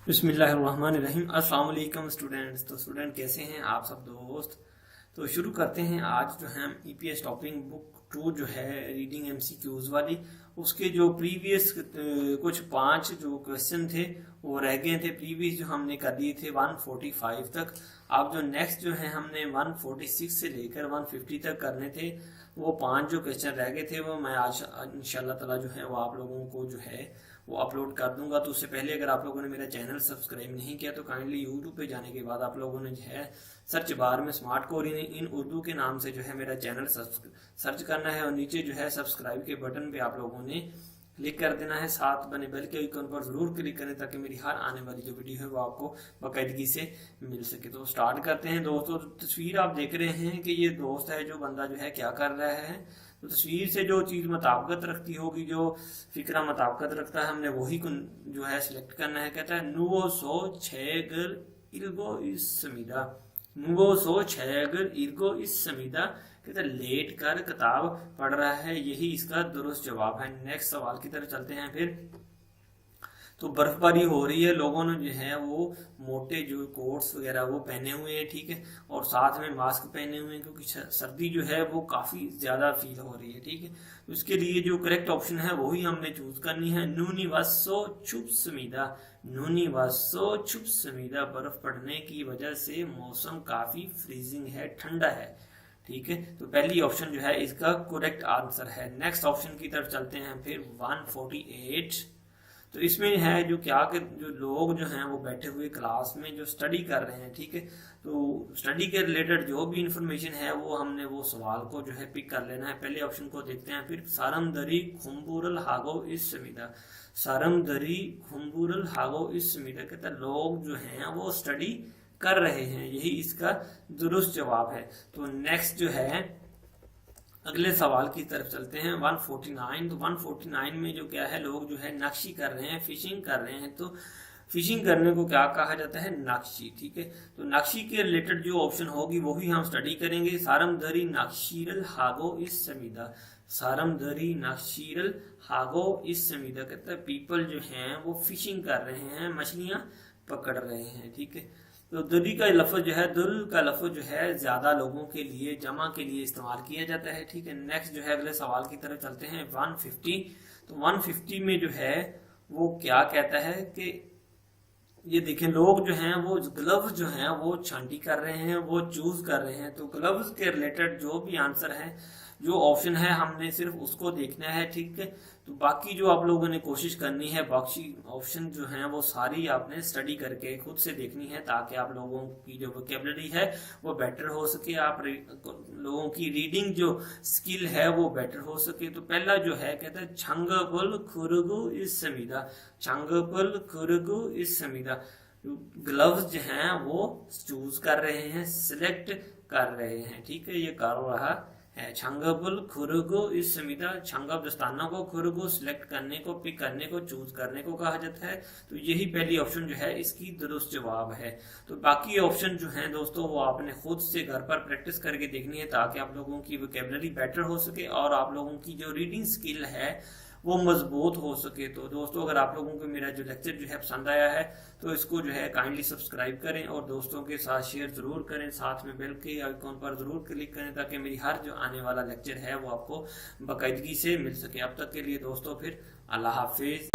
बिस्मिल्लाहिर्रहमानिर्रहीम। अस्सलाम वालेकुम स्टूडेंट्स। तो स्टूडेंट कैसे हैं आप सब दोस्त। तो शुरू करते हैं। आज जो है हम ईपीएस टॉपिंग बुक 2 जो है रीडिंग एमसीक्यूज वाली, उसके जो प्रीवियस कुछ 5 जो क्वेश्चन थे वो रह गए थे। प्रीवियस जो हमने कर दिए थे 145 तक। अब जो नेक्स्ट जो है हमने 146 से लेकर 150 तक करने थे, वो 5 जो क्वेश्चन रह गए थे वो मैं आज इंशाल्लाह ताला जो है वो आप लोगों को जो है वो अपलोड कर दूंगा। तो उससे पहले अगर आप लोगों ने मेरा चैनल सब्सक्राइब नहीं किया तो काइंडली यूट्यूब पे जाने के बाद आप लोगों ने जो है सर्च बार में स्मार्ट कोरियन इन उर्दू के नाम से जो है मेरा चैनल सर्च करना है और नीचे जो है सब्सक्राइब के बटन पे आप लोगों ने क्लिक कर देना है। साथ बने बेल के आइकन पर जरूर क्लिक करें ताकि मेरी हर आने वाली जो वीडियो है वो आपको बाकायदगी से मिल सके। तो स्टार्ट करते हैं दोस्तों। तस्वीर आप देख रहे हैं कि ये दोस्त है जो बंदा जो है क्या कर रहा है। तो तस्वीर से जो चीज मुताबिकत रखती होगी, जो फिक्रा मुताबिकत रखता है, हमने वही जो है सिलेक्ट करना है। कहता है नुवो सो छेगर इर्गो इस समीदा, नुवो सो छेगर इर्गो इस समीदा। कहता है लेट कर किताब पढ़ रहा है, यही इसका दुरुस्त जवाब है। नेक्स्ट सवाल की तरफ चलते हैं फिर। तो बर्फबारी हो रही है, लोगों ने जो है वो मोटे जो कोट्स वगैरह वो पहने हुए हैं, ठीक है, और साथ में मास्क पहने हुए हैं क्योंकि सर्दी जो है वो काफी ज्यादा फील हो रही है, ठीक है। तो इसके लिए जो करेक्ट ऑप्शन है वही हमने चूज करनी है। नूनी वसो छुप समीदा, नूनी वसो छुप समीदा। बर्फ पड़ने की वजह से मौसम काफी फ्रीजिंग है, ठंडा है, ठीक है। तो पहली ऑप्शन जो है इसका करेक्ट आंसर है। नेक्स्ट ऑप्शन की तरफ चलते हैं फिर 148। तो इसमें है जो क्या कि जो लोग जो हैं वो बैठे हुए क्लास में जो स्टडी कर रहे हैं, ठीक है। तो स्टडी के रिलेटेड जो भी इंफॉर्मेशन है वो हमने वो सवाल को जो है पिक कर लेना है। पहले ऑप्शन को देखते हैं फिर। सारमदरी खुम्बुरल हागो इस समीदा, सारमदरी खुम्बुरल हागो इस समीदा। कहता है लोग जो हैं वो स्टडी कर रहे हैं, यही इसका दुरुस्त जवाब है। तो नेक्स्ट जो है अगले सवाल की तरफ चलते हैं 149। तो 149 में जो क्या है, लोग जो है नक्शी कर रहे हैं, फिशिंग कर रहे हैं। तो फिशिंग करने को क्या कहा जाता है, नक्शी, ठीक है। तो नक्शी के रिलेटेड जो ऑप्शन होगी वही हम स्टडी करेंगे। सारमदरी नक्शीरल हागो इस समीदा, सारमदरी नक्शीरल हागो इस समीदा। कहता है पीपल जो हैं वो फिशिंग कर रहे हैं, मछलियां पकड़ रहे हैं, ठीक है। तो दरी का लफ्ज जो है, दुल का लफ्ज जो है ज्यादा लोगों के लिए, जमा के लिए इस्तेमाल किया जाता है, ठीक है। नेक्स्ट जो है अगले सवाल की तरफ चलते हैं 150। तो 150 में जो है वो क्या कहता है कि ये देखें, लोग जो हैं वो ग्लव्स जो हैं वो छांटी कर रहे हैं, वो चूज कर रहे हैं। तो ग्लव्स के रिलेटेड जो भी आंसर है, जो ऑप्शन है, हमने सिर्फ उसको देखना है, ठीक है। तो बाकी जो आप लोगों ने कोशिश करनी है, बाकी ऑप्शन जो हैं वो सारी आपने स्टडी करके खुद से देखनी है ताकि आप लोगों की जो वोकेबलरी है वो बेटर हो सके, आप लोगों की रीडिंग जो स्किल है वो बेटर हो सके। तो पहला जो है कहता है छंगपुल खुरगु इस समीदा, छंगपुल खुरगु इस समीदा। ग्लव्स जो हैं वो चूज कर रहे हैं, सिलेक्ट कर रहे हैं, ठीक है, ये कर रहा है। छंगबुल खुरगो इस समीदा, छंगब दस्ताना को, खुरगो सिलेक्ट करने को, पिक करने को, चूज करने को कहा जाता है। तो यही पहली ऑप्शन जो है इसकी दुरुस्त जवाब है। तो बाकी ऑप्शन जो हैं दोस्तों वो आपने खुद से घर पर प्रैक्टिस करके देखनी है ताकि आप लोगों की वोकेबलरी बेटर हो सके और आप लोगों की जो रीडिंग स्किल है वो मजबूत हो सके। तो दोस्तों अगर आप लोगों को मेरा जो लेक्चर जो है पसंद आया है तो इसको जो है काइंडली सब्सक्राइब करें और दोस्तों के साथ शेयर जरूर करें। साथ में बेल के आइकॉन पर जरूर क्लिक करें ताकि मेरी हर जो आने वाला लेक्चर है वो आपको बाकायदगी से मिल सके। अब तक के लिए दोस्तों फिर अल्लाह हाफिज।